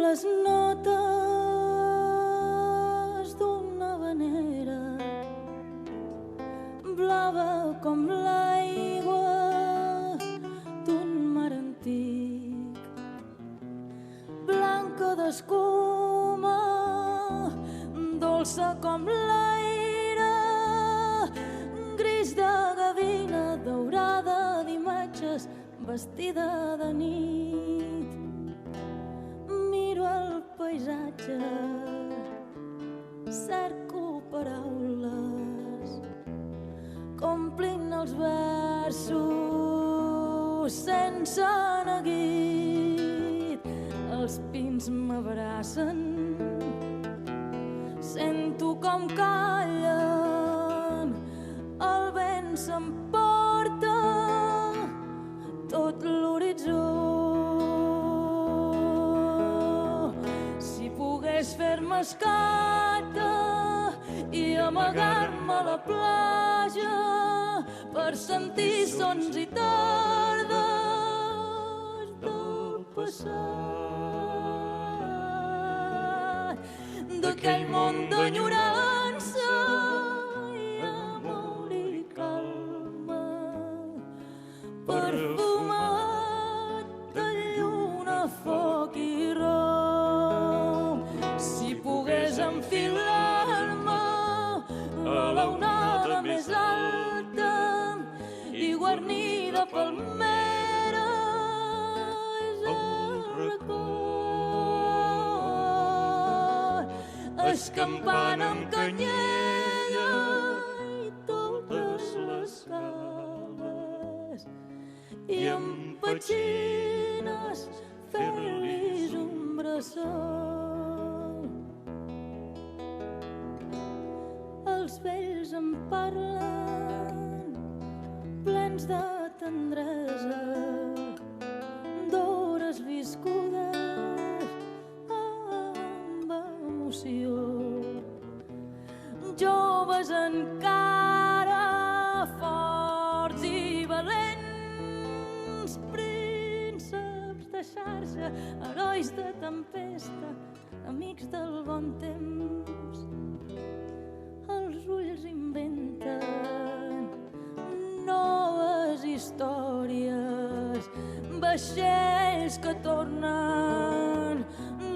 les notes d'una havanera, blava com l'aigua d'un mar antic, blanca d'escuma, dolça com l'aire, gris de gavina, daurada d'imatges, vestida de nit. Miro el paisatge, cerco paraules, complint els versos sense neguit. Els pins m'abracen, sento com callen, el vent s'emporta tot l'horitzó. Si pogués fer-me escata i amagar-me a la platja per sentir sons i tardes del passat, d'aquell món d'enyorança i amor i calma, perfumat de lluna, foc i rom. Si pogués enfilar-me a l'onada més alta i guarnida palmeres, el record, escampant amb canyella i totes les cales, i amb petxines fer-lis un bressol. Els vells em parlen plens de tendresa, d'hores viscudes amb emoció. Joves encara, forts i valents, prínceps de xarxa, herois de tempesta, amics del bon temps. Els ulls inventen noves històries, vaixells que tornen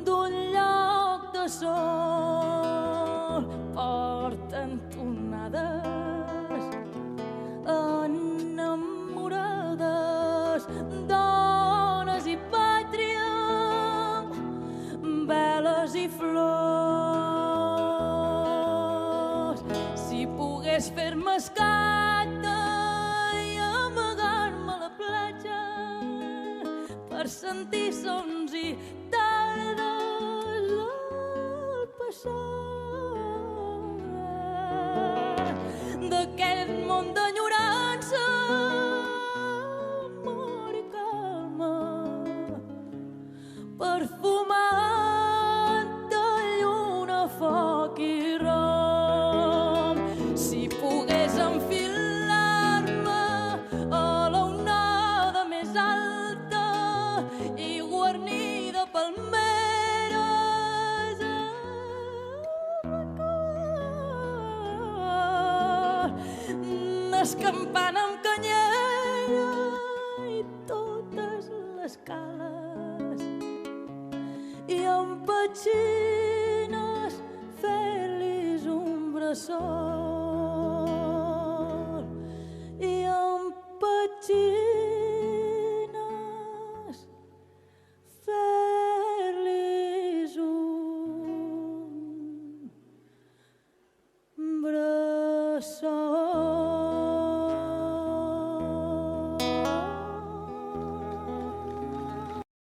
d'un lloc de sol, porten tonades enamorades, dones i pàtria, veles i flors. Si pogués fer-me escata i amagar-me a la platja per sentir sons i tardes del passat, d'aquest món d'enyorança, amor i calma, perfumat de lluna, foc i rom. Si pogués enfilar-me a l'onada més alta i guarnida palmeres, escampant amb canyella i totes les cales, i amb petxines fer-lis un bressol, i amb petxines fer-lis un bressol.